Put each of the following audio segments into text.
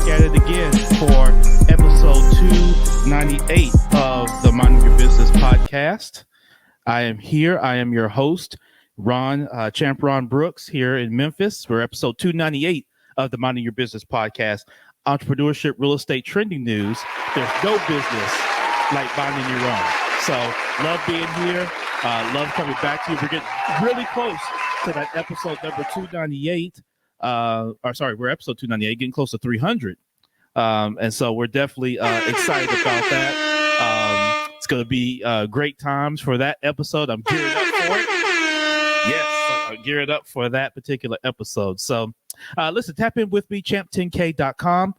at it again for episode 298 of the Minding Your Business podcast. I am here. I am your host, Champ Ron Brooks, here in Memphis for episode 298 of the Minding Your Business podcast. Entrepreneurship, real estate, trending news. There's no business like minding your own. So love being here. Love coming back to you. We're getting really close to that episode number 298. We're episode 298, getting close to 300. And so we're definitely excited about that. It's going to be great times for that episode. I'm geared up for it. Yes, I'm geared up for that particular episode. So listen, tap in with me, champ10k.com.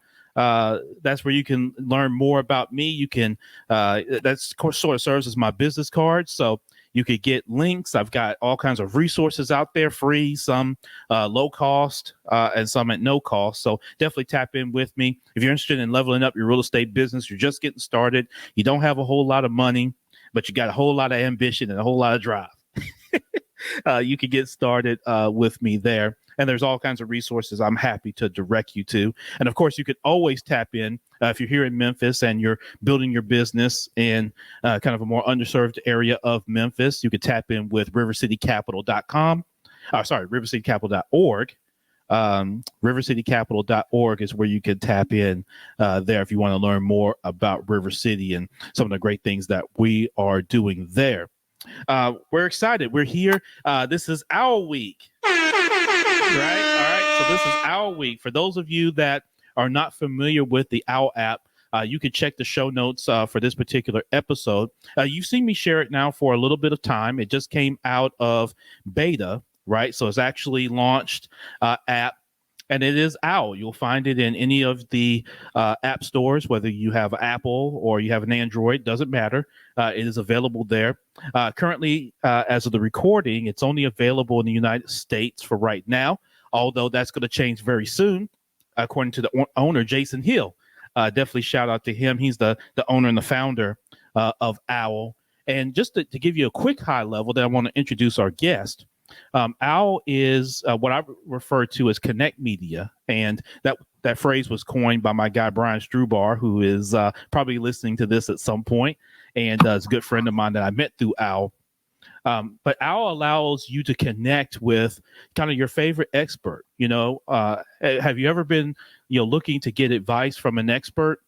That's where you can learn more about me. You can, that's sort of serves as my business card. So you could get links. I've got all kinds of resources out there, free, some low cost, and some at no cost. So definitely tap in with me. If you're interested in leveling up your real estate business, you're just getting started, you don't have a whole lot of money, but you got a whole lot of ambition and a whole lot of drive. You can get started with me there. And there's all kinds of resources I'm happy to direct you to. And of course, you could always tap in if you're here in Memphis and you're building your business in kind of a more underserved area of Memphis. You could tap in with rivercitycapital.com. rivercitycapital.org. Rivercitycapital.org is where you can tap in there if you want to learn more about River City and some of the great things that we are doing there. We're excited. We're here. This is Owwll week. Right. All right. So this is Owwll week. For those of you that are not familiar with the Owwll app, you can check the show notes for this particular episode. You've seen me share it now for a little bit of time. It just came out of beta, right? So it's actually launched app, and it is Owwll. You'll find it in any of the app stores, whether you have Apple or you have an Android, doesn't matter. It is available there. Currently, as of the recording, it's only available in the United States for right now, although that's going to change very soon, according to the owner, Jason Hill. Definitely shout out to him. He's the owner and the founder of Owwll. And just to give you a quick high level, that I want to introduce our guest. Owwll is what I refer to as connect media, and that phrase was coined by my guy Brian Strubar, who is probably listening to this at some point, and is a good friend of mine that I met through Owwll. But Owwll allows you to connect with kind of your favorite expert. Have you ever been looking to get advice from an expert?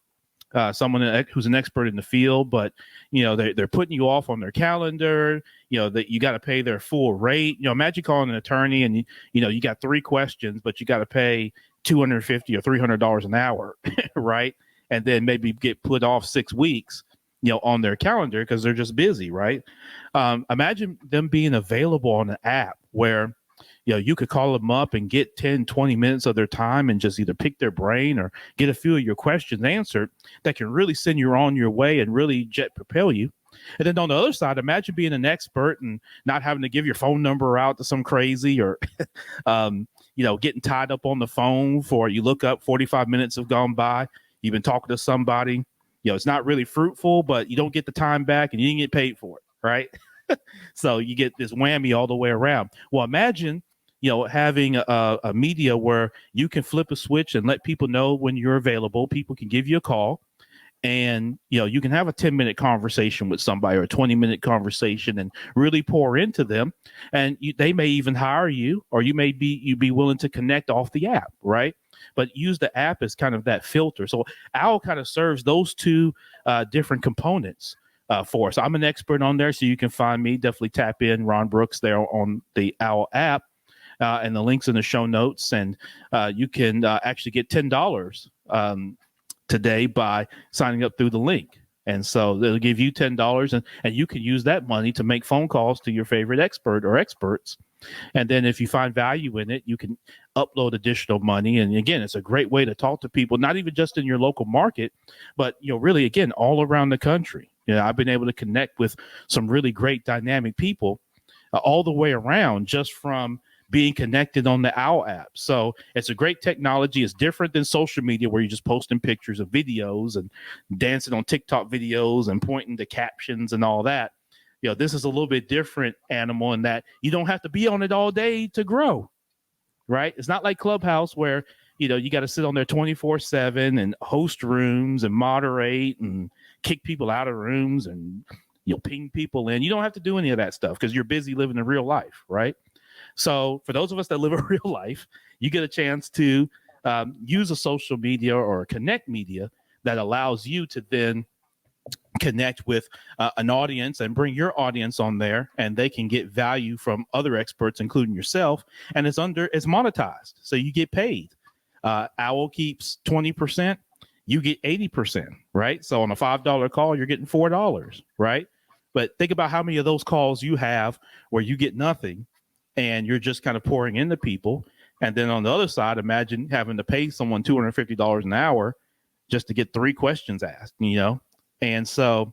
Someone who's an expert in the field, but they're putting you off on their calendar. That you got to pay their full rate. Imagine calling an attorney and you got 3 questions, but you got to pay $250 or $300 an hour, right? And then maybe get put off 6 weeks, on their calendar because they're just busy, right? Imagine them being available on an app where you could call them up and get 10, 20 minutes of their time and just either pick their brain or get a few of your questions answered that can really send you on your way and really jet propel you. And then on the other side, imagine being an expert and not having to give your phone number out to some crazy or, getting tied up on the phone for you look up 45 minutes have gone by. You've been talking to somebody, it's not really fruitful, but you don't get the time back and you didn't get paid for it. Right. So you get this whammy all the way around. Well, imagine having a media where you can flip a switch and let people know when you're available. People can give you a call and, you can have a 10-minute conversation with somebody or a 20-minute conversation and really pour into them. And they may even hire you, or you be willing to connect off the app. Right. But use the app as kind of that filter. So Owwll kind of serves those two different components for us. I'm an expert on there, so you can find me. Definitely tap in Ron Brooks there on the Owwll app. And the links in the show notes. And you can actually get $10 today by signing up through the link. And so they'll give you $10 and you can use that money to make phone calls to your favorite expert or experts. And then if you find value in it, you can upload additional money. And again, it's a great way to talk to people, not even just in your local market, but, really, again, all around the country. I've been able to connect with some really great dynamic people all the way around just from being connected on the Owwll app. So it's a great technology. It's different than social media where you're just posting pictures of videos and dancing on TikTok videos and pointing to captions and all that. This is a little bit different animal in that you don't have to be on it all day to grow, right? It's not like Clubhouse where, you got to sit on there 24/7 and host rooms and moderate and kick people out of rooms and ping people in. You don't have to do any of that stuff because you're busy living in real life, right? So for those of us that live a real life, you get a chance to use a social media or a connect media that allows you to then connect with an audience and bring your audience on there, and they can get value from other experts, including yourself. And it's monetized, so you get paid. Owwll keeps 20%, you get 80%, right? So on a $5 call, you're getting $4, right? But think about how many of those calls you have where you get nothing and you're just kind of pouring into people. And then on the other side, imagine having to pay someone $250 an hour just to get 3 questions asked, And so,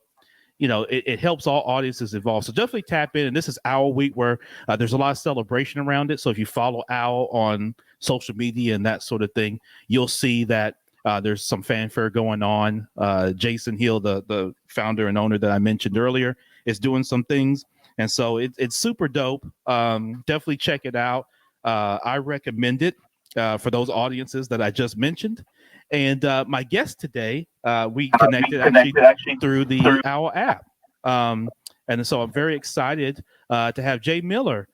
it helps all audiences evolve. So definitely tap in. And this is Owwll Week, where there's a lot of celebration around it. So if you follow Owwll on social media and that sort of thing, you'll see that there's some fanfare going on. Jason Hill, the founder and owner that I mentioned earlier, is doing some things. And so it's super dope. Definitely check it out. I recommend it for those audiences that I just mentioned. And my guest today, we connected actually through the Owwll app. And so I'm very excited to have Jaye Miller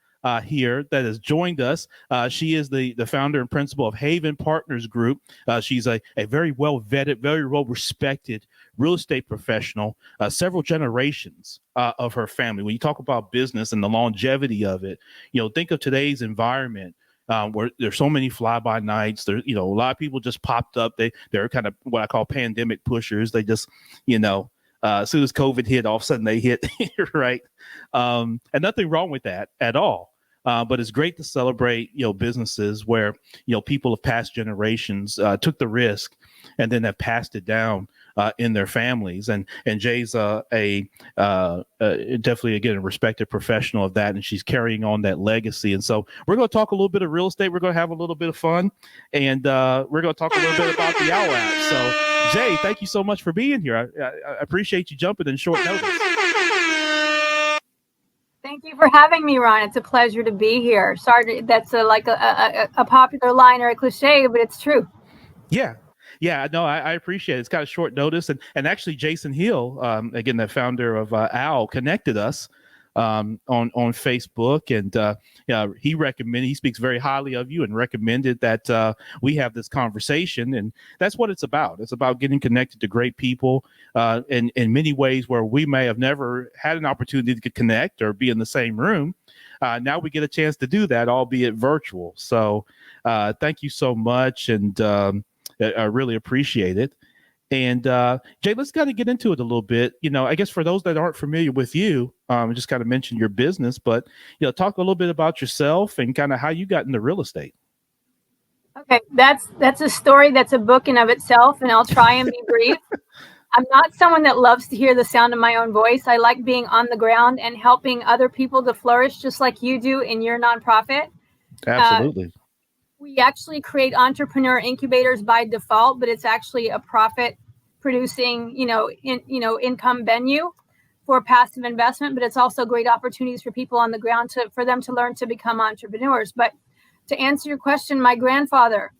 here that has joined us. She is the founder and principal of Haven Partners Group. She's a very well vetted, very well respected real estate professional, several generations of her family. When you talk about business and the longevity of it, think of today's environment. Where there's so many fly-by nights. There, a lot of people just popped up. They're kind of what I call pandemic pushers. They just, as soon as COVID hit, all of a sudden they hit, right? And nothing wrong with that at all. But it's great to celebrate, businesses where, people of past generations took the risk and then have passed it down in their families. And Jaye's definitely, again, a respected professional of that, and she's carrying on that legacy. And so we're going to talk a little bit of real estate. We're going to have a little bit of fun, and we're going to talk a little bit about the Owwll app. So, Jaye, thank you so much for being here. I appreciate you jumping in short notice. Thank you for having me, Ron. It's a pleasure to be here. Sorry, that's a popular line or a cliche, but it's true. Yeah, no, I appreciate it. It's kind of short notice. And actually, Jason Hill, again, the founder of Owwll, connected us on Facebook. And he speaks very highly of you and recommended that we have this conversation. And that's what it's about. It's about getting connected to great people in many ways where we may have never had an opportunity to connect or be in the same room. Now we get a chance to do that, albeit virtual. So thank you so much. And I really appreciate it. And Jaye, let's kind of get into it a little bit. I guess for those that aren't familiar with you, just kind of mention your business, but talk a little bit about yourself and kind of how you got into real estate. Okay, that's a story that's a book in of itself, and I'll try and be brief. I'm not someone that loves to hear the sound of my own voice. I like being on the ground and helping other people to flourish, just like you do in your nonprofit. Absolutely. We actually create entrepreneur incubators by default, but it's actually a profit producing, income venue for passive investment. But it's also great opportunities for people on the ground for them to learn to become entrepreneurs. But to answer your question, my grandfather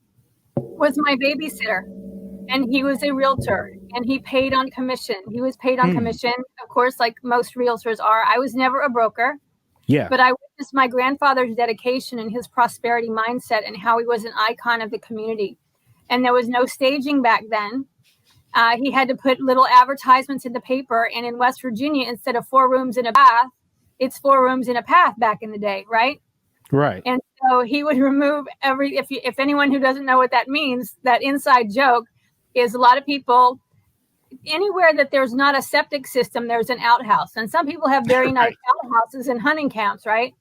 was my babysitter, and he was a realtor, and he paid on commission. He was paid on commission, of course, like most realtors are. I was never a broker. Yeah. But I witnessed my grandfather's dedication and his prosperity mindset and how he was an icon of the community. And there was no staging back then. He had to put little advertisements in the paper. And in West Virginia, instead of 4 rooms in a bath, it's 4 rooms in a path back in the day, right? Right. And so he would remove if anyone who doesn't know what that means, that inside joke is a lot of people, anywhere that there's not a septic system, there's an outhouse. And some people have very nice outhouses in hunting camps, right?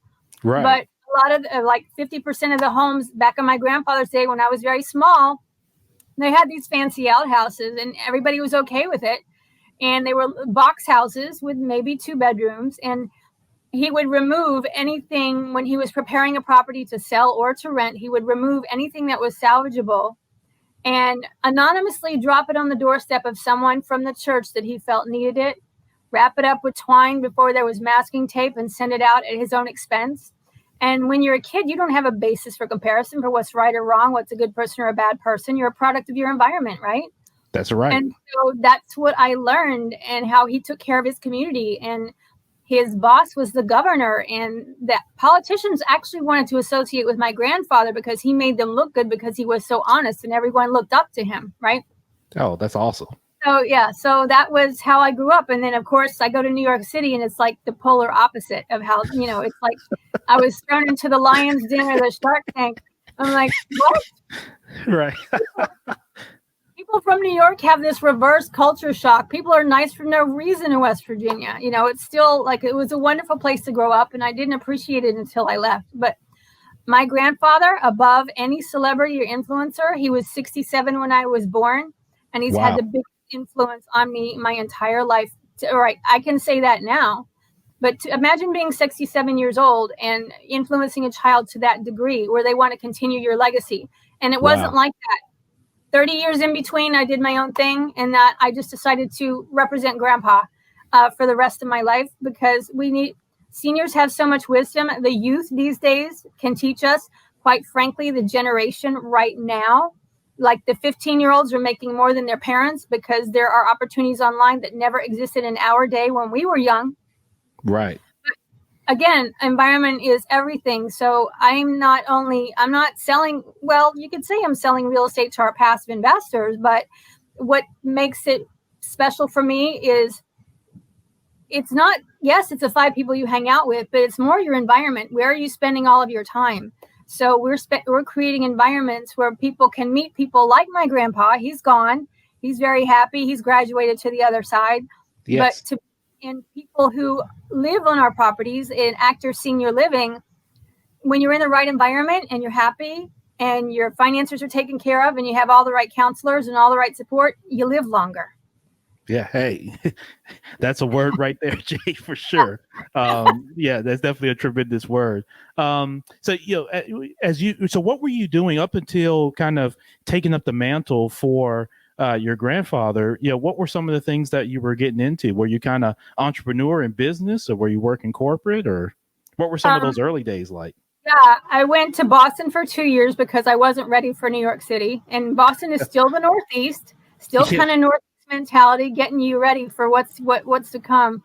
Right. But a lot of like 50% of the homes back in my grandfather's day, when I was very small, they had these fancy outhouses and everybody was okay with it. And they were box houses with maybe 2 bedrooms. And he would remove anything when he was preparing a property to sell or to rent. He would remove anything that was salvageable and anonymously drop it on the doorstep of someone from the church that he felt needed it, wrap it up with twine before there was masking tape, and send it out at his own expense. And when you're a kid, you don't have a basis for comparison for what's right or wrong, what's a good person or a bad person. You're a product of your environment, right? That's right. And so that's what I learned, and how he took care of his community. And his boss was the governor, and that politicians actually wanted to associate with my grandfather because he made them look good because he was so honest and everyone looked up to him, right? Oh, that's awesome. So yeah, so that was how I grew up. And then of course I go to New York City, and it's like the polar opposite of how, it's like I was thrown into the Lion's Den or the Shark Tank. I'm like, what? Right. People from New York have this reverse culture shock. People are nice for no reason in West Virginia. It's still like, it was a wonderful place to grow up, and I didn't appreciate it until I left. But my grandfather, above any celebrity or influencer, he was 67 when I was born, and he's had the biggest influence on me my entire life. All right, I can say that now. But imagine being 67 years old and influencing a child to that degree where they want to continue your legacy. And it wasn't like that. 30 years in between, I did my own thing, and that I just decided to represent Grandpa for the rest of my life, because seniors have so much wisdom. The youth these days can teach us. Quite frankly, the generation right now, like the 15-year-olds are making more than their parents because there are opportunities online that never existed in our day when we were young. Right. Again, environment is everything. So I'm not selling, well, you could say I'm selling real estate to our passive investors, but what makes it special for me is it's not, yes, it's the 5 people you hang out with, but it's more your environment. Where are you spending all of your time? So we're creating environments where people can meet people like my grandpa. He's gone. He's very happy. He's graduated to the other side. Yes. And people who live on our properties in active senior living, when you're in the right environment and you're happy and your finances are taken care of and you have all the right counselors and all the right support, you live longer. Yeah. Hey, that's a word right there, Jay, for sure. Yeah, that's definitely a tremendous word. So what were you doing up until kind of taking up the mantle for your grandfather? What were some of the things that you were getting into? Were you kind of entrepreneur in business, or were you working corporate, or what were some of those early days like? Yeah, I went to Boston for 2 years because I wasn't ready for New York City. And Boston is still the Northeast, still kind of Northeast mentality, getting you ready for what's to come.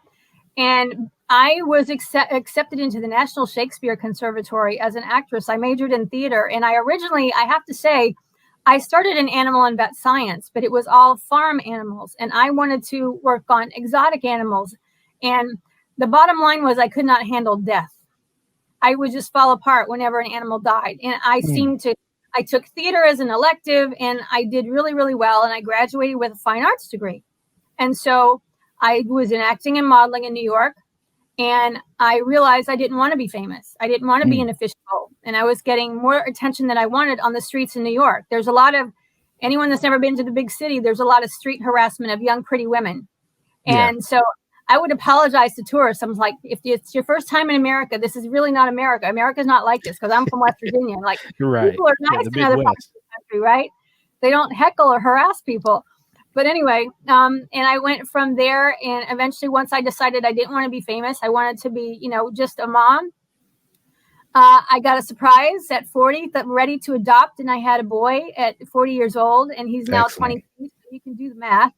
And I was accepted into the National Shakespeare Conservatory as an actress. I majored in theater, and I have to say, I started in animal and vet science, but it was all farm animals, and I wanted to work on exotic animals. And the bottom line was I could not handle death. I would just fall apart whenever an animal died. And I took theater as an elective, and I did really, really well. And I graduated with a fine arts degree. And so I was in acting and modeling in New York. And I realized I didn't want to be famous. I didn't want to be in a fishbowl. And I was getting more attention than I wanted on the streets in New York. There's a lot of, anyone that's never been to the big city, there's a lot of street harassment of young, pretty women. And so I would apologize to tourists. I was like, if it's your first time in America, this is really not America. America's not like this, because I'm from West Virginia. Like, right. People are nice in other parts of the country, right? They don't heckle or harass people. But anyway, and I went from there, and eventually, once I decided I didn't want to be famous, I wanted to be, just a mom. I got a surprise at 40 that I'm ready to adopt, and I had a boy at 40 years old, and he's now 22, so you can do the math.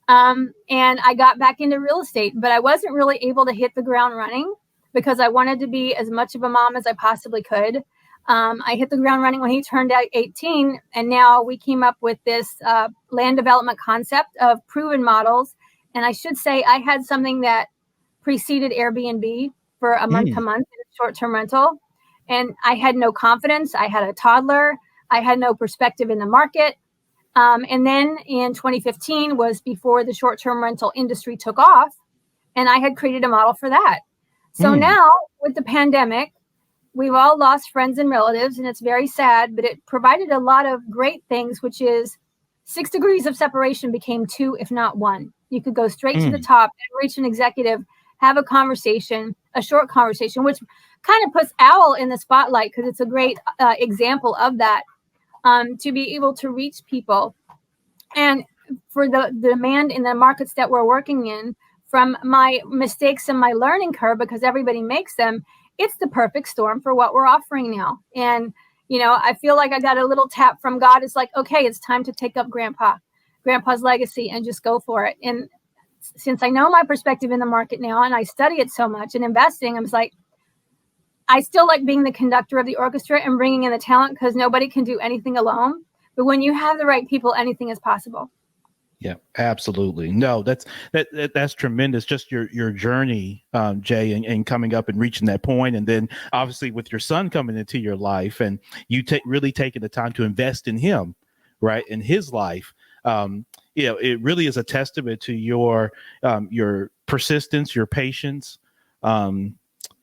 And I got back into real estate, but I wasn't really able to hit the ground running because I wanted to be as much of a mom as I possibly could. I hit the ground running when he turned out 18, and now we came up with this land development concept of proven models. And I should say I had something that preceded Airbnb for a month to month in a short-term rental. And I had no confidence. I had a toddler. I had no perspective in the market. And then in 2015 was before the short-term rental industry took off, and I had created a model for that. So now with the pandemic, we've all lost friends and relatives, and it's very sad, but it provided a lot of great things, which is 6 degrees of separation became 2, if not 1. You could go straight to the top and reach an executive, have a conversation, a short conversation, which kind of puts Owwll in the spotlight because it's a great example of that, to be able to reach people. And for the demand in the markets that we're working in, from my mistakes and my learning curve, because everybody makes them, it's the perfect storm for what we're offering now. And, I feel like I got a little tap from God. It's like, okay, it's time to take up grandpa's legacy and just go for it. And since I know my perspective in the market now and I study it so much and investing, I was like, I still like being the conductor of the orchestra and bringing in the talent, because nobody can do anything alone. But when you have the right people, anything is possible. Yeah, absolutely. No, that's tremendous. Just your journey, Jay, and coming up and reaching that point, and then obviously with your son coming into your life, and you really taking the time to invest in him, right, in his life. It really is a testament to your persistence, your patience, and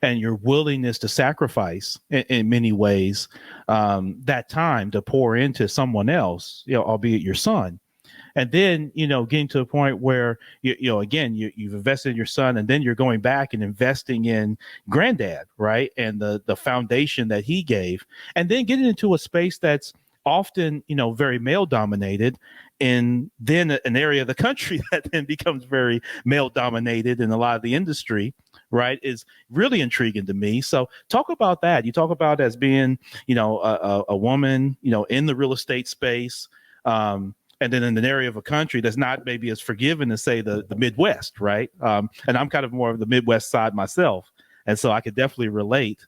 your willingness to sacrifice in many ways that time to pour into someone else, albeit your son. And then, getting to a point where, again, you've invested in your son, and then you're going back and investing in granddad, right? And the foundation that he gave, and then getting into a space that's often, very male dominated, and then an area of the country that then becomes very male dominated in a lot of the industry, right, is really intriguing to me. So talk about that. You talk about as being, a woman, in the real estate space, and then in an area of a country that's not maybe as forgiving as, say, the Midwest, right? And I'm kind of more of the Midwest side myself. And so I could definitely relate,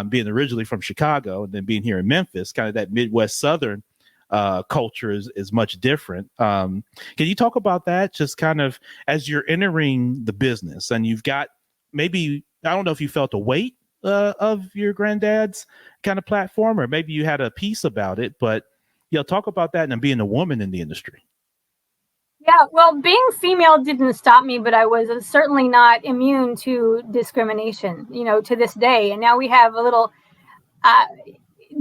being originally from Chicago and then being here in Memphis, kind of that Midwest Southern culture is much different. Can you talk about that, just kind of as you're entering the business and you've got maybe, I don't know if you felt the weight of your granddad's kind of platform, or maybe you had a piece about it, but talk about that and being a woman in the industry. Yeah, well, being female didn't stop me, but I was certainly not immune to discrimination, to this day. And now we have a little,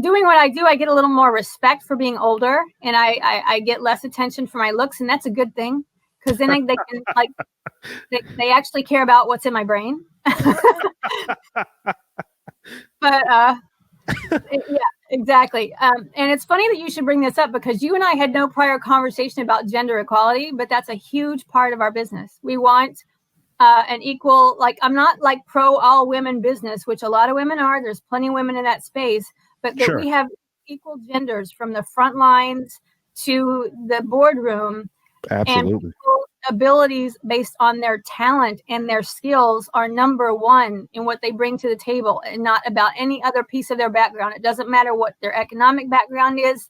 doing what I do, I get a little more respect for being older, and I get less attention for my looks, and that's a good thing, because then they can, like, they actually care about what's in my brain. But yeah, exactly. And it's funny that you should bring this up, because you and I had no prior conversation about gender equality, but that's a huge part of our business. We want an equal, like, I'm not like pro all women business, which a lot of women are. There's plenty of women in that space, but that we have equal genders from the front lines to the boardroom. Absolutely. And people's abilities based on their talent and their skills are number one in what they bring to the table, and not about any other piece of their background. It doesn't matter what their economic background is,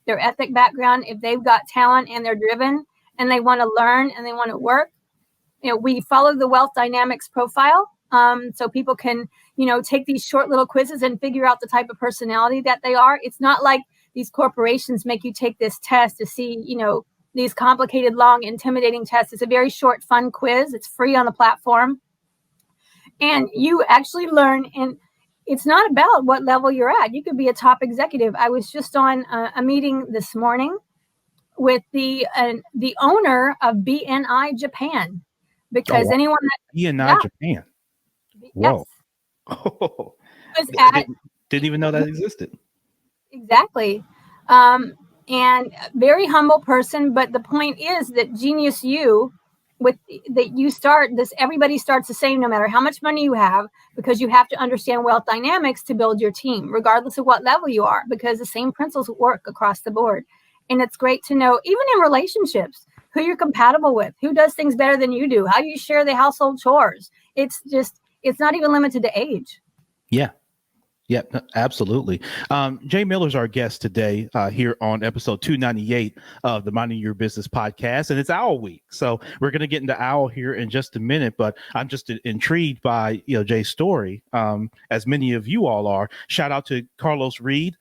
their ethnic background. If they've got talent and they're driven and they want to learn and they want to work, we follow the wealth dynamics profile. So people can, take these short little quizzes and figure out the type of personality that they are. It's not like these corporations make you take this test to see, these complicated, long, intimidating tests. It's a very short, fun quiz. It's free on the platform. And you actually learn, and it's not about what level you're at. You could be a top executive. I was just on a meeting this morning with the owner of BNI Japan, because anyone that BNI Japan. Whoa. Yes. Didn't even know that existed. Exactly. And very humble person. But the point is that Genius U, everybody starts the same, no matter how much money you have, because you have to understand wealth dynamics to build your team, regardless of what level you are, because the same principles work across the board. And it's great to know, even in relationships, who you're compatible with, who does things better than you do, how you share the household chores. It's not even limited to age. Yeah. Yeah, absolutely. Jaye Miller is our guest today here on episode 298 of the Minding Your Business podcast, and it's Owwll Week. So we're going to get into Owwll here in just a minute, but I'm just intrigued by Jay's story, as many of you all are. Shout out to Carlos Reed.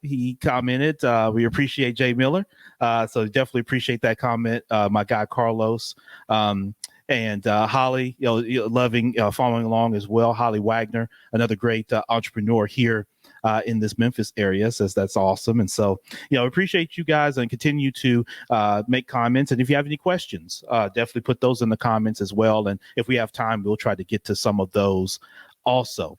He commented, we appreciate Jaye Miller. So definitely appreciate that comment, my guy Carlos. And Holly, loving, following along as well. Holly Wagner, another great entrepreneur here in this Memphis area, says that's awesome. And so, appreciate you guys, and continue to make comments. And if you have any questions, definitely put those in the comments as well. And if we have time, we'll try to get to some of those also.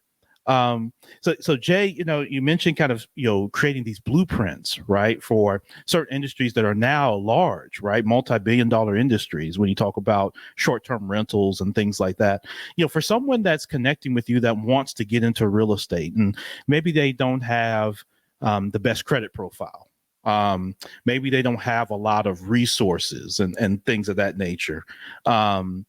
So Jay, you mentioned kind of, creating these blueprints, right, for certain industries that are now large, right, multi-billion dollar industries. When you talk about short-term rentals and things like that, for someone that's connecting with you that wants to get into real estate, and maybe they don't have the best credit profile. Maybe they don't have a lot of resources and things of that nature. Um,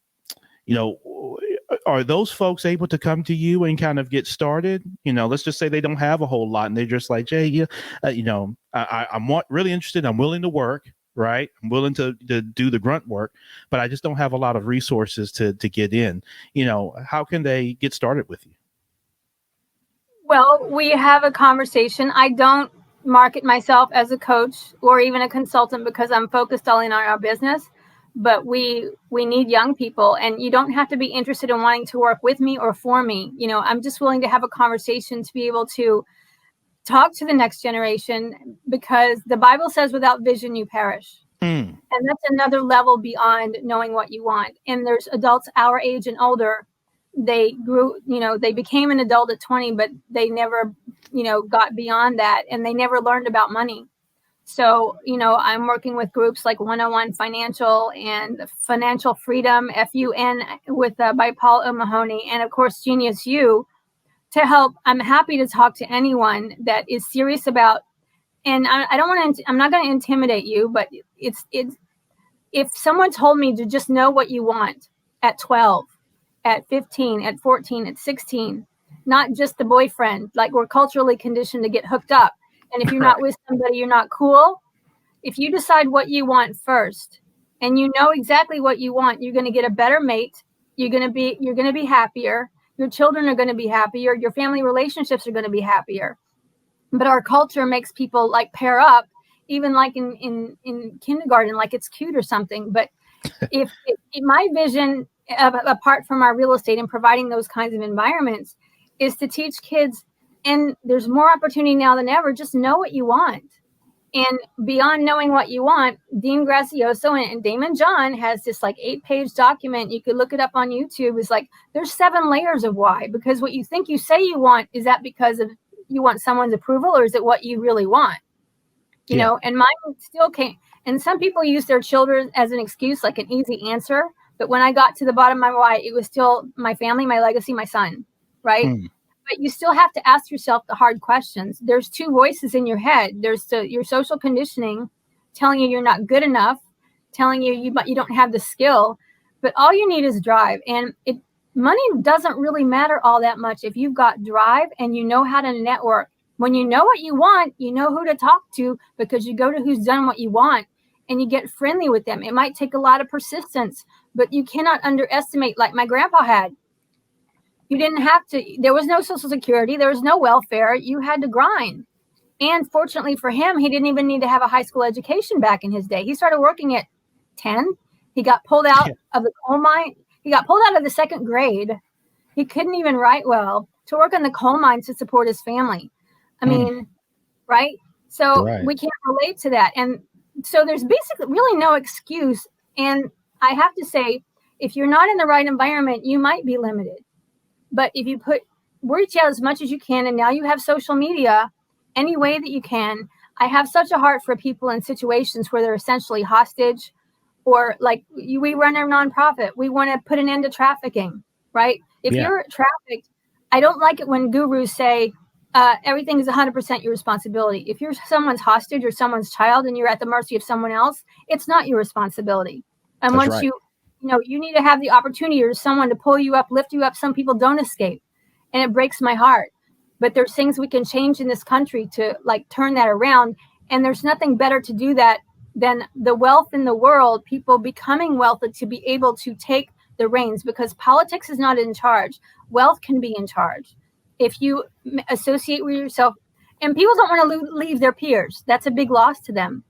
you know, are those folks able to come to you and kind of get started? Let's just say they don't have a whole lot and they're just like, Jay, yeah, I'm really interested. I'm willing to work, right? I'm willing to do the grunt work, but I just don't have a lot of resources to get in. How can they get started with you? Well, we have a conversation. I don't market myself as a coach or even a consultant because I'm focused all in on our business. But we need young people, and you don't have to be interested in wanting to work with me or for me. I'm just willing to have a conversation to be able to talk to the next generation, because the Bible says without vision you perish. Mm. And that's another level beyond knowing what you want. And there's adults our age and older. They grew, they became an adult at 20, but they never, got beyond that, and they never learned about money. So, I'm working with groups like 101 Financial and Financial Freedom, FUN, with by Paul O'Mahony, and of course, Genius U, to help. I'm happy to talk to anyone that is serious about, and I don't want to, I'm not going to intimidate you, but it's, if someone told me to just know what you want at 12, at 15, at 14, at 16, not just the boyfriend, like we're culturally conditioned to get hooked up. And if you're not with somebody, you're not cool. If you decide what you want first and you know exactly what you want, you're going to get a better mate. You're going to be happier. Your children are going to be happier. Your family relationships are going to be happier. But our culture makes people like pair up, even like in kindergarten, like it's cute or something. But if my vision, apart from our real estate and providing those kinds of environments, is to teach kids, and there's more opportunity now than ever, just know what you want. And beyond knowing what you want, Dean Grazioso and Damon John has this like 8-page document. You could look it up on YouTube. It's like there's 7 layers of why. Because what you think you say you want, is that because of you want someone's approval, or is it what you really want? You know, and mine still can't. And some people use their children as an excuse, like an easy answer. But when I got to the bottom of my why, it was still my family, my legacy, my son, right? But you still have to ask yourself the hard questions. There's 2 voices in your head. There's your social conditioning telling you you're not good enough, telling you you don't have the skill, but all you need is drive. And money doesn't really matter all that much if you've got drive and you know how to network. When you know what you want, you know who to talk to, because you go to who's done what you want and you get friendly with them. It might take a lot of persistence, but you cannot underestimate, like my grandpa had. You didn't have to, there was no Social Security, there was no welfare. You had to grind. And fortunately for him, he didn't even need to have a high school education back in his day. He started working at 10. He got pulled out of the coal mine. He got pulled out of the 2nd grade. He couldn't even write well, to work in the coal mines to support his family. I mean, right? So we can't relate to that. And so there's basically really no excuse. And I have to say, if you're not in the right environment, you might be limited. But if you reach out as much as you can, and now you have social media, any way that you can. I have such a heart for people in situations where they're essentially hostage, or like we run a nonprofit. We want to put an end to trafficking, right? If you're trafficked, I don't like it when gurus say everything is 100% your responsibility. If you're someone's hostage or someone's child and you're at the mercy of someone else, it's not your responsibility. And once you need to have the opportunity or someone to pull you up, lift you up. Some people don't escape, and it breaks my heart. But there's things we can change in this country to like turn that around. And there's nothing better to do that than the wealth in the world, people becoming wealthy to be able to take the reins, because politics is not in charge. Wealth can be in charge. If you associate with yourself, and people don't want to leave their peers, that's a big loss to them.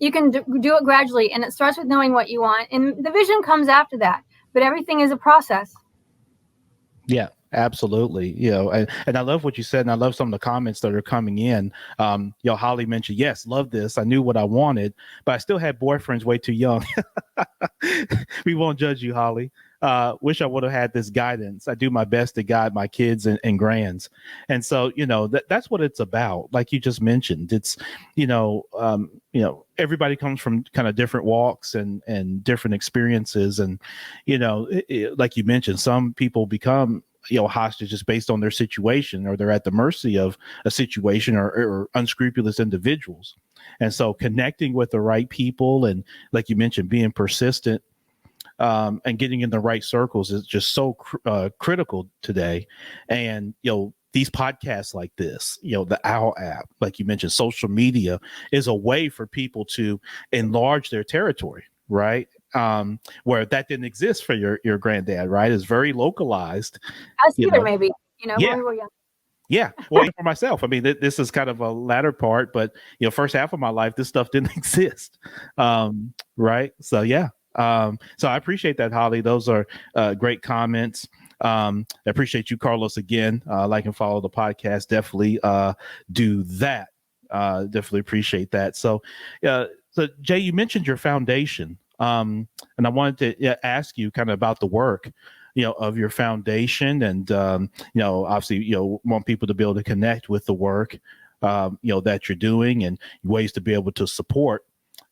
You can do it gradually, and it starts with knowing what you want, and the vision comes after that. But everything is a process. Yeah, Absolutely. And I love what you said, and I love some of the comments that are coming in. Holly mentioned, yes, love this. I knew what I wanted, but I still had boyfriends way too young. We won't judge you, Holly. Wish I would have had this guidance. I do my best to guide my kids and grands. And so, that's what it's about. Like you just mentioned, it's, everybody comes from kind of different walks and different experiences. And, like you mentioned, some people become, hostages based on their situation, or they're at the mercy of a situation, or unscrupulous individuals. And so connecting with the right people, and like you mentioned, being persistent, and getting in the right circles is just so critical today. And, these podcasts like this, the Owwll app, like you mentioned, social media is a way for people to enlarge their territory, right? Where that didn't exist for your granddad, right? It's very localized. Us either, maybe, Yeah. when we were young. Yeah. Well, for myself, I mean, this is kind of a latter part, but, first half of my life, this stuff didn't exist. Right. So, yeah. So I appreciate that, Holly. Those are great comments. I appreciate you, Carlos, again. Like and follow the podcast. Definitely do that. Definitely appreciate that. So Jay, you mentioned your foundation. And I wanted to ask you kind of about the work, of your foundation, and, obviously, want people to be able to connect with the work, that you're doing, and ways to be able to support.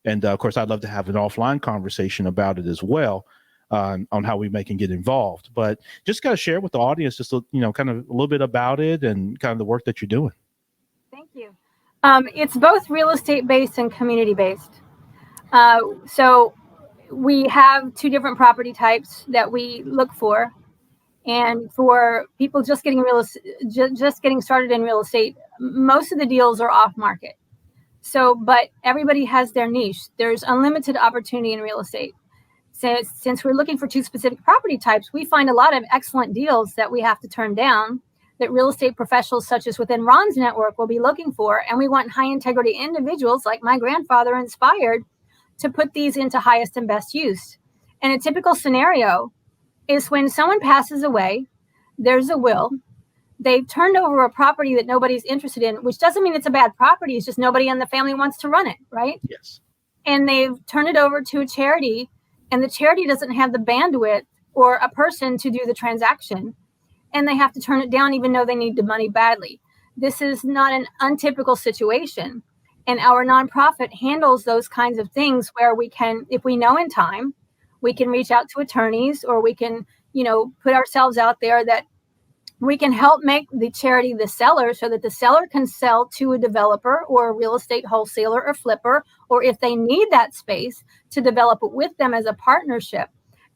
And of course, I'd love to have an offline conversation about it as well, on how we can get involved. But just kind of share with the audience, just kind of a little bit about it and kind of the work that you're doing. Thank you. It's both real estate based and community based. So we have two different property types that we look for, and for people just getting just getting started in real estate, most of the deals are off market. So, but everybody has their niche. There's unlimited opportunity in real estate. Since we're looking for two specific property types, we find a lot of excellent deals that we have to turn down, that real estate professionals such as within Ron's network will be looking for. And we want high integrity individuals like my grandfather inspired to put these into highest and best use. And a typical scenario is when someone passes away, there's a will, they've turned over a property that nobody's interested in, which doesn't mean it's a bad property. It's just nobody in the family wants to run it, right? Yes. And they've turned it over to a charity, and the charity doesn't have the bandwidth or a person to do the transaction, and they have to turn it down even though they need the money badly. This is not an untypical situation. And our nonprofit handles those kinds of things where we can, if we know in time, we can reach out to attorneys, or we can, put ourselves out there that we can help make the charity the seller, so that the seller can sell to a developer or a real estate wholesaler or flipper, or if they need that space, to develop it with them as a partnership.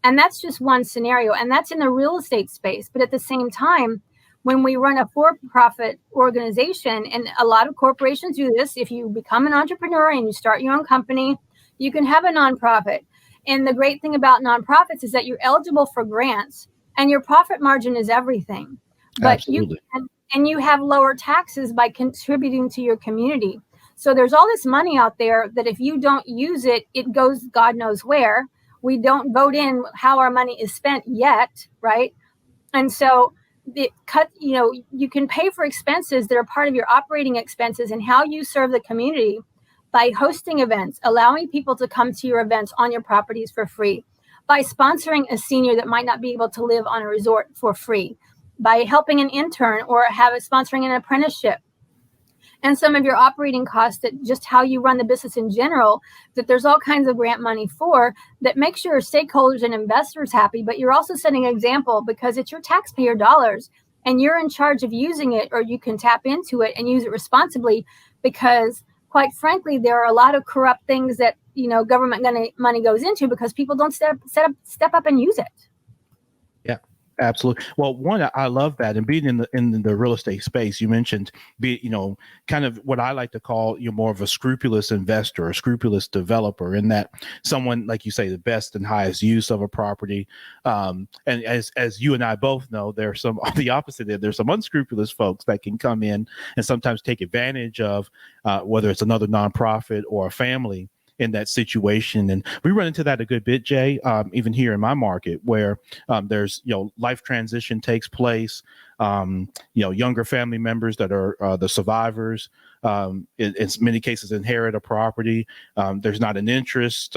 And that's just one scenario, and that's in the real estate space. But at the same time, when we run a for-profit organization, and a lot of corporations do this, if you become an entrepreneur and you start your own company, you can have a nonprofit. And the great thing about nonprofits is that you're eligible for grants, and your profit margin is everything. But Absolutely. you have lower taxes by contributing to your community. So there's all this money out there that if you don't use it, it goes God knows where. We don't vote in how our money is spent yet, right? And so you can pay for expenses that are part of your operating expenses and how you serve the community by hosting events, allowing people to come to your events on your properties for free, by sponsoring a senior that might not be able to live on a resort for free, by helping an intern or sponsoring an apprenticeship. And some of your operating costs, that just how you run the business in general, that there's all kinds of grant money for, that makes your stakeholders and investors happy, but you're also setting an example because it's your taxpayer dollars and you're in charge of using it, or you can tap into it and use it responsibly, because quite frankly, there are a lot of corrupt things that, government money goes into because people don't step up and use it. Yeah. Absolutely. Well, one, I love that. And being in the real estate space, you mentioned kind of what I like to call more of a scrupulous investor, a scrupulous developer, in that someone, like you say, the best and highest use of a property. And as you and I both know, there's some on the opposite end. There's some unscrupulous folks that can come in and sometimes take advantage of whether it's another nonprofit or a family, in that situation. And we run into that a good bit, Jay, even here in my market where there's, life transition takes place, younger family members that are the survivors, in many cases inherit a property. There's not an interest.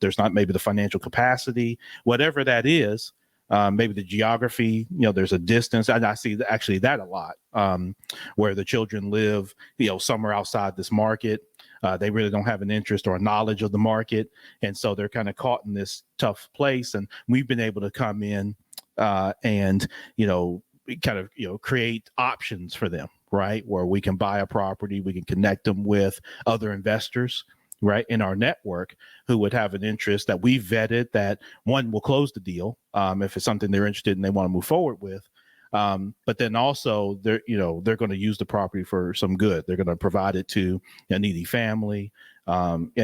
There's not maybe the financial capacity, whatever that is. Maybe the geography, there's a distance. And I see actually that a lot, where the children live, somewhere outside this market. They really don't have an interest or a knowledge of the market. And so they're kind of caught in this tough place. And we've been able to come in and, kind of, create options for them, right? Where we can buy a property, we can connect them with other investors, right, in our network who would have an interest that we vetted, that one will close the deal if it's something they're interested in, they want to move forward with. But then also they're going to use the property for some good. They're going to provide it to a needy family, and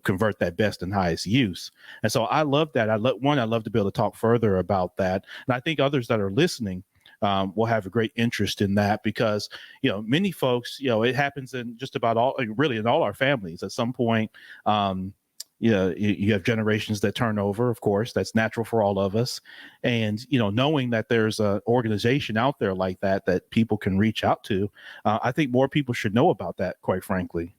convert that best and highest use. And so I love that. I'd love to be able to talk further about that. And I think others that are listening will have a great interest in that because, many folks, it happens in just about really in all our families at some point. You have generations that turn over, of course, that's natural for all of us. And, knowing that there's an organization out there like that people can reach out to, I think more people should know about that, quite frankly.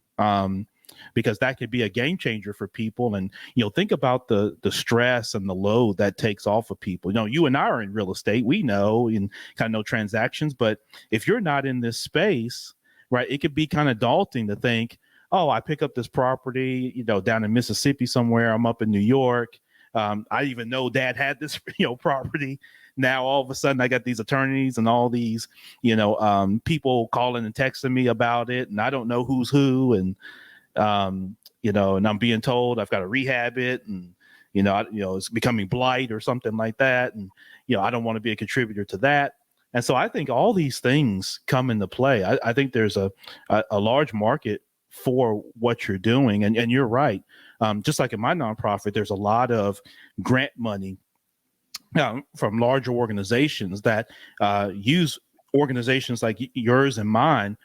Because that could be a game changer for people. And, think about the stress and the load that takes off of people. You and I are in real estate. We know and kind of know transactions. But if you're not in this space, right, it could be kind of daunting to think, oh, I pick up this property, down in Mississippi somewhere. I'm up in New York. I even know Dad had this, property. Now, all of a sudden, I got these attorneys and all these, people calling and texting me about it. And I don't know who's who. And, and I'm being told I've got to rehab it, and it's becoming blight or something like that, and I don't want to be a contributor to that. And so I think all these things come into play. I think there's a large market for what you're doing, and you're right. Just like in my nonprofit, there's a lot of grant money from larger organizations that use organizations like yours and mine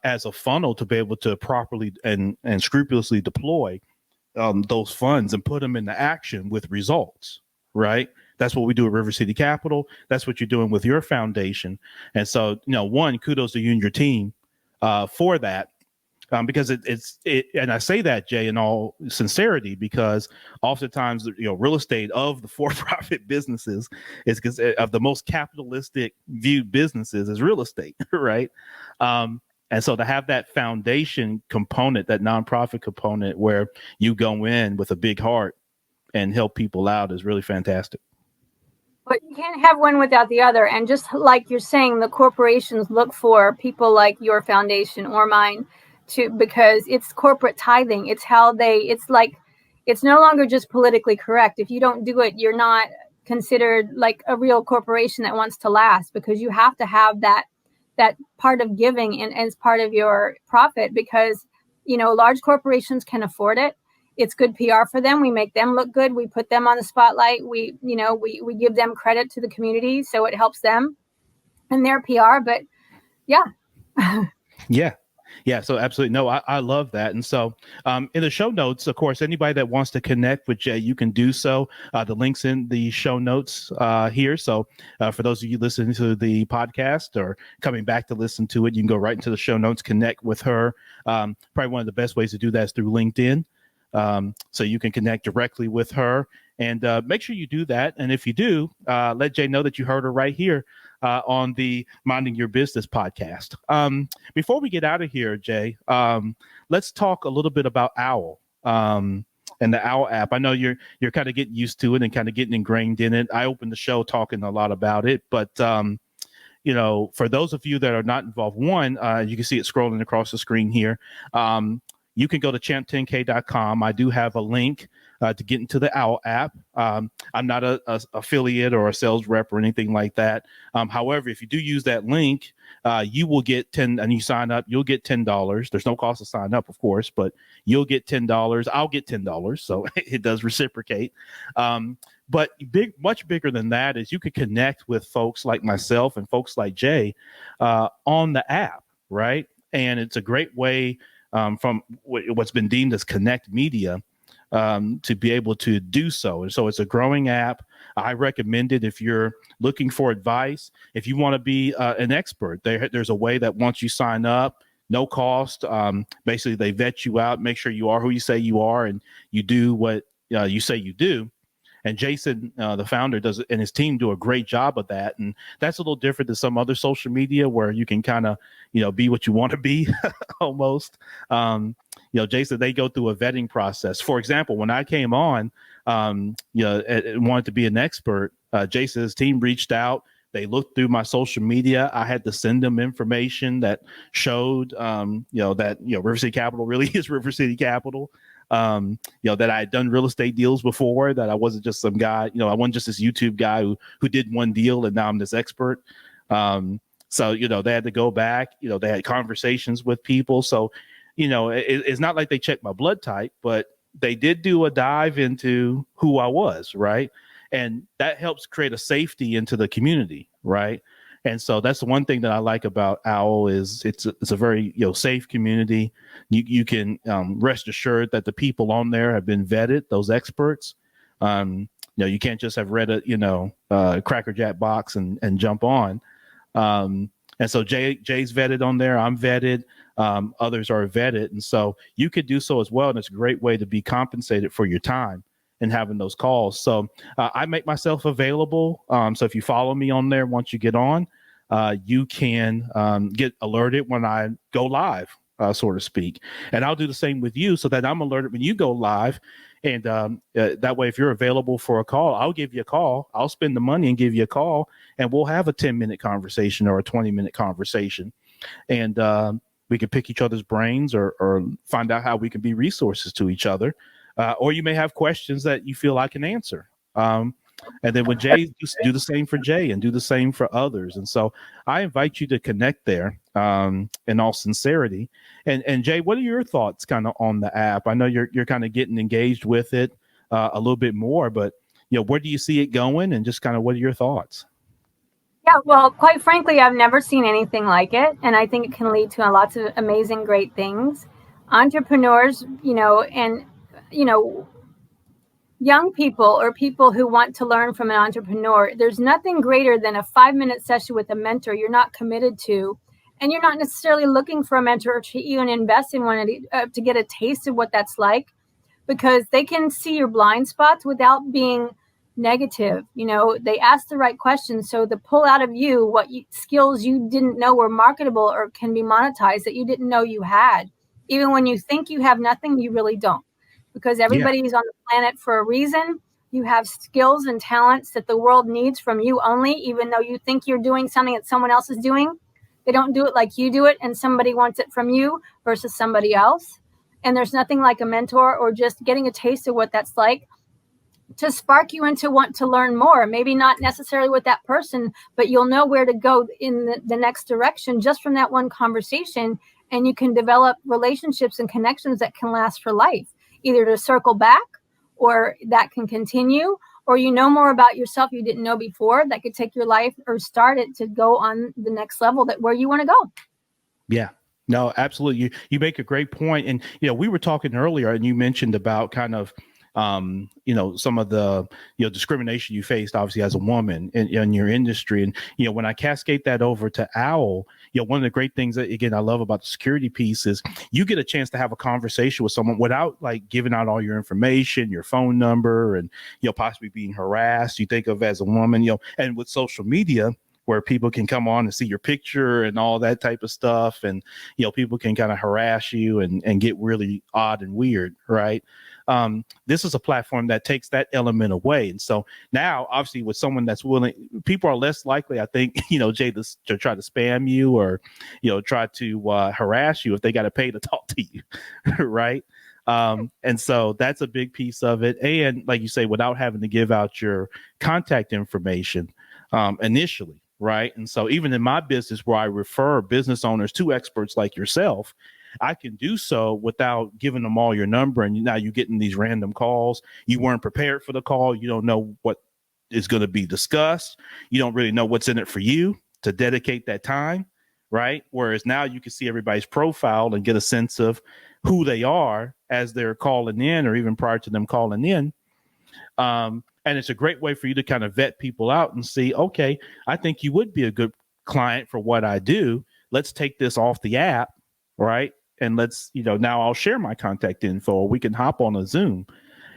as a funnel to be able to properly and scrupulously deploy those funds and put them into action with results, right? That's what we do at River City Capital. That's what you're doing with your foundation. And so, one, kudos to you and your team for that. Because and I say that, Jay, in all sincerity, because oftentimes, real estate of the for-profit businesses is because of the most capitalistic viewed businesses is real estate, right? And so to have that foundation component, that nonprofit component where you go in with a big heart and help people out is really fantastic. But you can't have one without the other. And just like you're saying, the corporations look for people like your foundation or mine because it's corporate tithing. It's it's no longer just politically correct. If you don't do it, you're not considered like a real corporation that wants to last, because you have to have that part of giving and as part of your profit, because, large corporations can afford it. It's good PR for them. We make them look good. We put them on the spotlight. We give them credit to the community. So it helps them and their PR, but yeah. Yeah, so absolutely. No, I love that. And so in the show notes, of course, anybody that wants to connect with Jay, you can do so. The link's in the show notes here. So for those of you listening to the podcast or coming back to listen to it, you can go right into the show notes, connect with her. Probably one of the best ways to do that is through LinkedIn. So you can connect directly with her, and make sure you do that. And if you do, let Jay know that you heard her right here on the Minding Your Business podcast. Before we get out of here, Jay, let's talk a little bit about Owwll and the Owwll app. I know you're kind of getting used to it and kind of getting ingrained in it. I opened the show talking a lot about it, but for those of you that are not involved, one, you can see it scrolling across the screen here. You can go to champ10k.com. I do have a link to get into the Owwll app. I'm not a affiliate or a sales rep or anything like that. However, if you do use that link, you will get and you sign up, you'll get $10. There's no cost to sign up, of course, but you'll get $10. I'll get $10. So it does reciprocate. But much bigger than that is you could connect with folks like myself and folks like Jay on the app, right? And it's a great way from what's been deemed as connect media to be able to do so. And so it's a growing app. I recommend it if you're looking for advice. If you want to be an expert, there's a way that once you sign up, no cost. Basically, they vet you out, make sure you are who you say you are, and you do what you say you do. And Jason, the founder, does and his team do a great job of that. And that's a little different than some other social media where you can kind of, be what you want to be almost. Jason, they go through a vetting process. For example, when I came on, and wanted to be an expert, Jason's team reached out. They looked through my social media. I had to send them information that showed, that, River City Capital really is River City Capital. That I had done real estate deals before, that I wasn't just some guy, I wasn't just this YouTube guy who did one deal and now I'm this expert. So, they had to go back, they had conversations with people. So, it's not like they checked my blood type, but they did do a dive into who I was. Right. And that helps create a safety into the community. Right. And so that's the one thing that I like about Owwll is it's a very safe community. You can rest assured that the people on there have been vetted, those experts. You can't just have read a Cracker Jack box and jump on. And so Jay's vetted on there. I'm vetted. Others are vetted, and so you could do so as well. And it's a great way to be compensated for your time and having those calls. So I make myself available. So if you follow me on there, once you get on, you can get alerted when I go live, so to speak. And I'll do the same with you so that I'm alerted when you go live. And that way, if you're available for a call, I'll give you a call. I'll spend the money and give you a call, and we'll have a 10-minute conversation or a 20-minute conversation. And we can pick each other's brains or find out how we can be resources to each other. Or you may have questions that you feel I can answer. And then when Jay, do the same for Jay and do the same for others. And so I invite you to connect there in all sincerity. And Jay, what are your thoughts kind of on the app? I know you're kind of getting engaged with it a little bit more, but where do you see it going? And just kind of what are your thoughts? Yeah, well, quite frankly, I've never seen anything like it. And I think it can lead to lots of amazing, great things. Entrepreneurs, young people or people who want to learn from an entrepreneur, there's nothing greater than a 5-minute session with a mentor you're not committed to. And you're not necessarily looking for a mentor to even invest in one to get a taste of what that's like, because they can see your blind spots without being negative. They ask the right questions. So they pull out of you skills you didn't know were marketable or can be monetized that you didn't know you had. Even when you think you have nothing, you really don't, because everybody's on the planet for a reason. You have skills and talents that the world needs from you only, even though you think you're doing something that someone else is doing. They don't do it like you do it, and somebody wants it from you versus somebody else. And there's nothing like a mentor or just getting a taste of what that's like to spark you into want to learn more. Maybe not necessarily with that person, but you'll know where to go in the next direction just from that one conversation. And you can develop relationships and connections that can last for life, either to circle back or that can continue, or more about yourself you didn't know before that could take your life or start it to go on the next level where you want to go. Yeah. No, absolutely. You make a great point. And, we were talking earlier and you mentioned about kind of, some of the, discrimination you faced obviously as a woman in your industry. And, when I cascade that over to Owwll, one of the great things that, again, I love about the security piece is you get a chance to have a conversation with someone without like giving out all your information, your phone number, and, possibly being harassed. You think of as a woman, and with social media, where people can come on and see your picture and all that type of stuff. And, people can kind of harass you and get really odd and weird. Right. This is a platform that takes that element away. And so now, obviously, with someone that's willing, people are less likely, I think, Jay, to try to spam you or, try to harass you if they got to pay to talk to you. Right. And so that's a big piece of it. And like you say, without having to give out your contact information initially. Right. And so even in my business where I refer business owners to experts like yourself, I can do so without giving them all your number. And now you're getting these random calls. You weren't prepared for the call. You don't know what is going to be discussed. You don't really know what's in it for you to dedicate that time. right? Whereas now you can see everybody's profile and get a sense of who they are as they're calling in, or even prior to them calling in. And it's a great way for you to kind of vet people out and see, okay, I think you would be a good client for what I do. Let's take this off the app, right? And let's, now I'll share my contact info, or we can hop on a Zoom.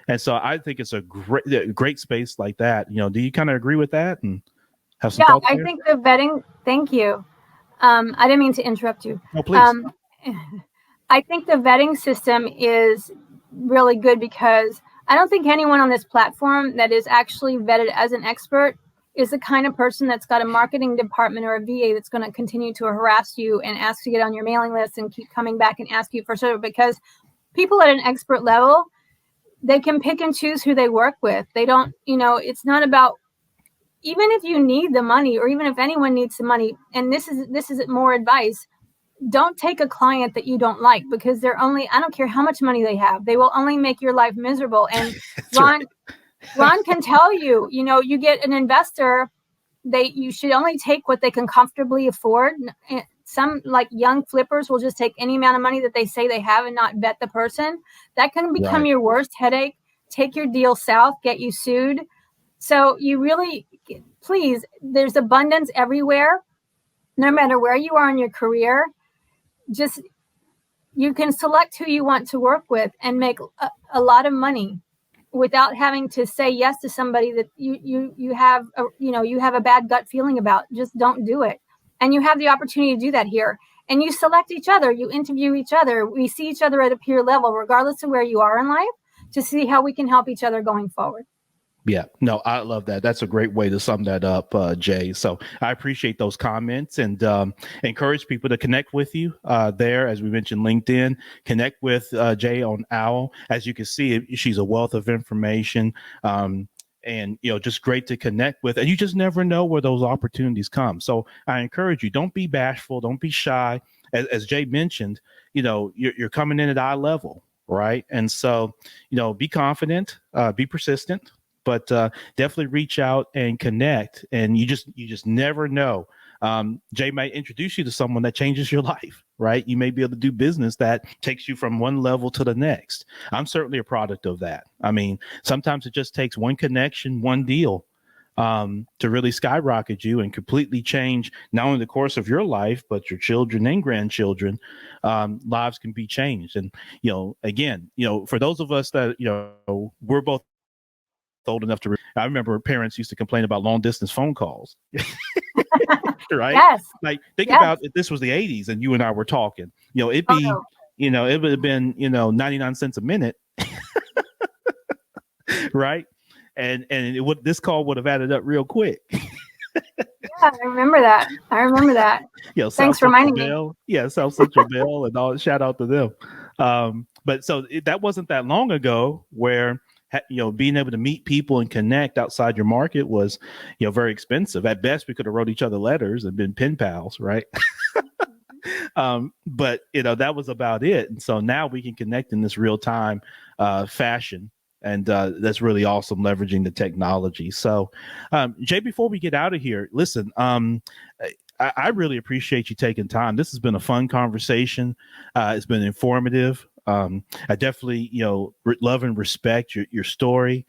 And so I think it's a great space like that. Do you kind of agree with that and have some Yeah, thoughts I there? think the vetting, thank you. I didn't mean to interrupt you. No, please. I think the vetting system is really good because I don't think anyone on this platform that is actually vetted as an expert is the kind of person that's got a marketing department or a VA that's going to continue to harass you and ask to get on your mailing list and keep coming back and ask you for service. Because people at an expert level, they can pick and choose who they work with. They don't, it's not about, even if you need the money, or even if anyone needs the money, and this is more advice, don't take a client that you don't like, because they're only, I don't care how much money they have, they will only make your life miserable. And Ron can tell you, you get an investor, you should only take what they can comfortably afford. Some like young flippers will just take any amount of money that they say they have and not vet the person. That can become Right. your worst headache, take your deal south, get you sued. So you really, please, there's abundance everywhere, no matter where you are in your career. Just, you can select who you want to work with and make a lot of money without having to say yes to somebody that you have a bad gut feeling about. Just don't do it. And you have the opportunity to do that here. And you select each other, you interview each other. We see each other at a peer level, regardless of where you are in life, to see how we can help each other going forward. Yeah, no, I love that. That's a great way to sum that up, Jay. So I appreciate those comments, and encourage people to connect with you there. As we mentioned, LinkedIn, connect with Jay on Owwll. As you can see, she's a wealth of information. And just great to connect with, and you just never know where those opportunities come. So I encourage you, don't be bashful, don't be shy. As Jay mentioned, you're coming in at eye level, right? And so be confident, be persistent, but definitely reach out and connect. And you just never know. Jay might introduce you to someone that changes your life, right? You may be able to do business that takes you from one level to the next. I'm certainly a product of that. I mean, sometimes it just takes one connection, one deal, to really skyrocket you and completely change not only the course of your life, but your children and grandchildren. Lives can be changed. And, again, for those of us that, we're both old enough to, I remember parents used to complain about long distance phone calls. Right? Yes. Like, think Yes. about if this was the 80s and you and I were talking, it'd be, no. it would have been, 99 cents a minute. Right? And this call would have added up real quick. Yeah, I remember that. Thanks South for Central reminding me. Bell. Yeah, South Central Bell and all. Shout out to them. But so that wasn't that long ago where being able to meet people and connect outside your market was very expensive. At best, we could have wrote each other letters and been pen pals, right? But that was about it. And so now we can connect in this real time fashion. And that's really awesome, leveraging the technology. So, Jay, before we get out of here, listen, I really appreciate you taking time. This has been a fun conversation. It's been informative. I definitely, love and respect your story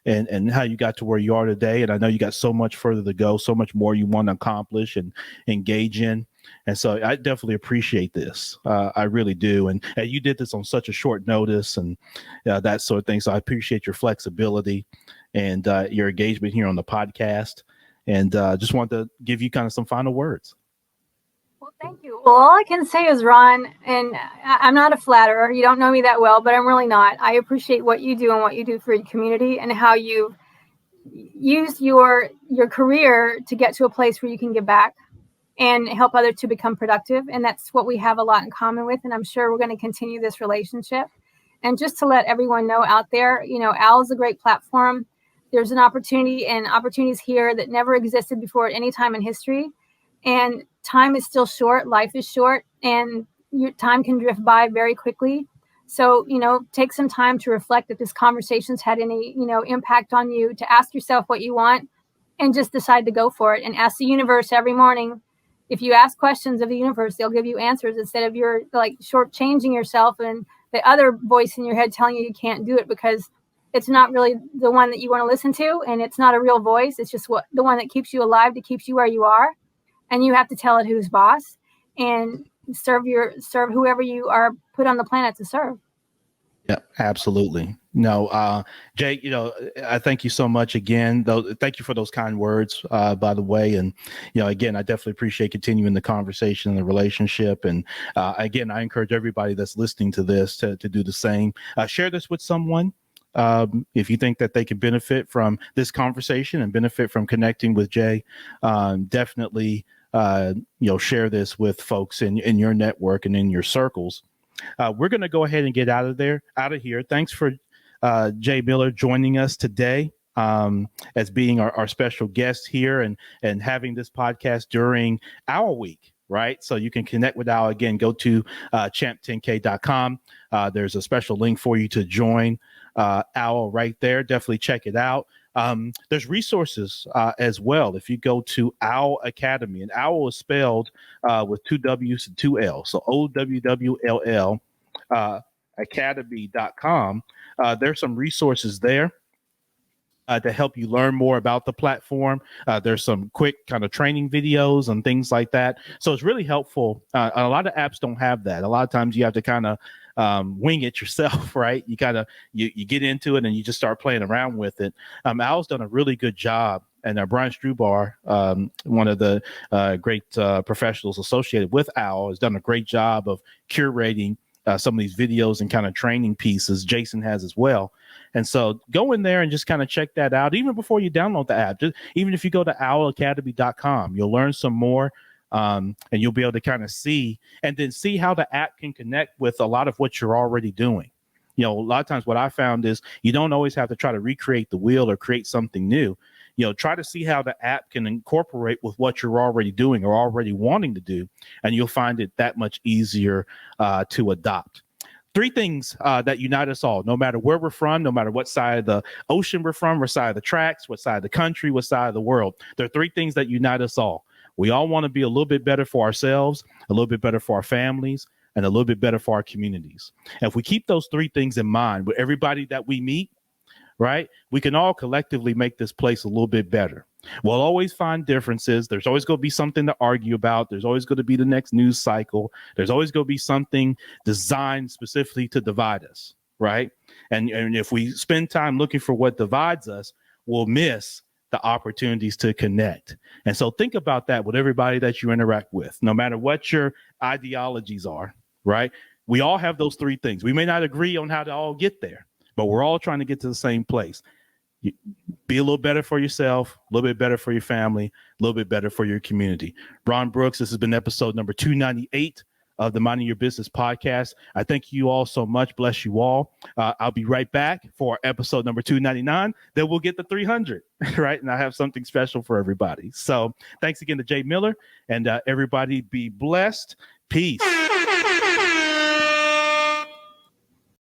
and how you got to where you are today. And I know you got so much further to go, so much more you want to accomplish and engage in. And so I definitely appreciate this. I really do. And you did this on such a short notice and that sort of thing. So I appreciate your flexibility and your engagement here on the podcast. And just wanted to give you kind of some final words. Well, thank you. Well, all I can say is, Ron, and I'm not a flatterer. You don't know me that well, but I'm really not. I appreciate what you do and what you do for your community, and how you use your career to get to a place where you can give back and help others to become productive. And that's what we have a lot in common with. And I'm sure we're going to continue this relationship. And just to let everyone know out there, Owwll is a great platform. There's an opportunity and opportunities here that never existed before at any time in history. And time is still short. Life is short, and your time can drift by very quickly. So, take some time to reflect if this conversation's had any, impact on you, to ask yourself what you want and just decide to go for it, and ask the universe every morning, if you ask questions of the universe, they'll give you answers instead of you're like shortchanging yourself and the other voice in your head telling you can't do it, because it's not really the one that you want to listen to, and it's not a real voice. It's just the one that keeps you alive, that keeps you where you are, and you have to tell it who's boss and serve whoever you are put on the planet to serve. Yeah, absolutely. No, Jay, I thank you so much again. Though, thank you for those kind words, by the way. And, again, I definitely appreciate continuing the conversation and the relationship. And again, I encourage everybody that's listening to this to do the same. Share this with someone. If you think that they can benefit from this conversation and benefit from connecting with Jay, definitely, share this with folks in your network and in your circles. We're going to go ahead and get out of here. Thanks for Jaye Miller joining us today, as being our special guest here and having this podcast during Owwll Week. Right. So you can connect with Owwll. Again, go to champ10k.com. There's a special link for you to join Owwll right there. Definitely check it out. There's resources as well. If you go to Owwll Academy, and Owwll is spelled with two W's and two L's. So OWWLL academy.com. There's some resources there to help you learn more about the platform. There's some quick kind of training videos and things like that. So it's really helpful. A lot of apps don't have that. A lot of times you have to kind of wing it yourself, right? You kind of you get into it and you just start playing around with it. Owwll's done a really good job. And Brian Strubar, one of the great professionals associated with Owwll, has done a great job of curating some of these videos and kind of training pieces. Jason has as well. And so go in there and just kind of check that out, even before you download the app. Even if you go to owlacademy.com, you'll learn some more, and you'll be able to kind of see how the app can connect with a lot of what you're already doing. A lot of times what I found is you don't always have to try to recreate the wheel or create something new. Try to see how the app can incorporate with what you're already doing or already wanting to do, and you'll find it that much easier to adopt. Three things that unite us all, no matter where we're from, no matter what side of the ocean we're from, what side of the tracks, what side of the country, what side of the world. There are three things that unite us all. We all want to be a little bit better for ourselves, a little bit better for our families, and a little bit better for our communities. And if we keep those three things in mind with everybody that we meet, right, we can all collectively make this place a little bit better. We'll always find differences. There's always going to be something to argue about. There's always going to be the next news cycle. There's always going to be something designed specifically to divide us, right? And if we spend time looking for what divides us, we'll miss the opportunities to connect. And so think about that with everybody that you interact with, no matter what your ideologies are, right? We all have those three things. We may not agree on how to all get there, but we're all trying to get to the same place. Be a little better for yourself, a little bit better for your family, a little bit better for your community. Ron Brooks, this has been episode number 298 of the Minding Your Business podcast. I thank you all so much. Bless you all. I'll be right back for episode number 299. Then we'll get the 300, right? And I have something special for everybody. So thanks again to Jaye Miller, and everybody be blessed. Peace.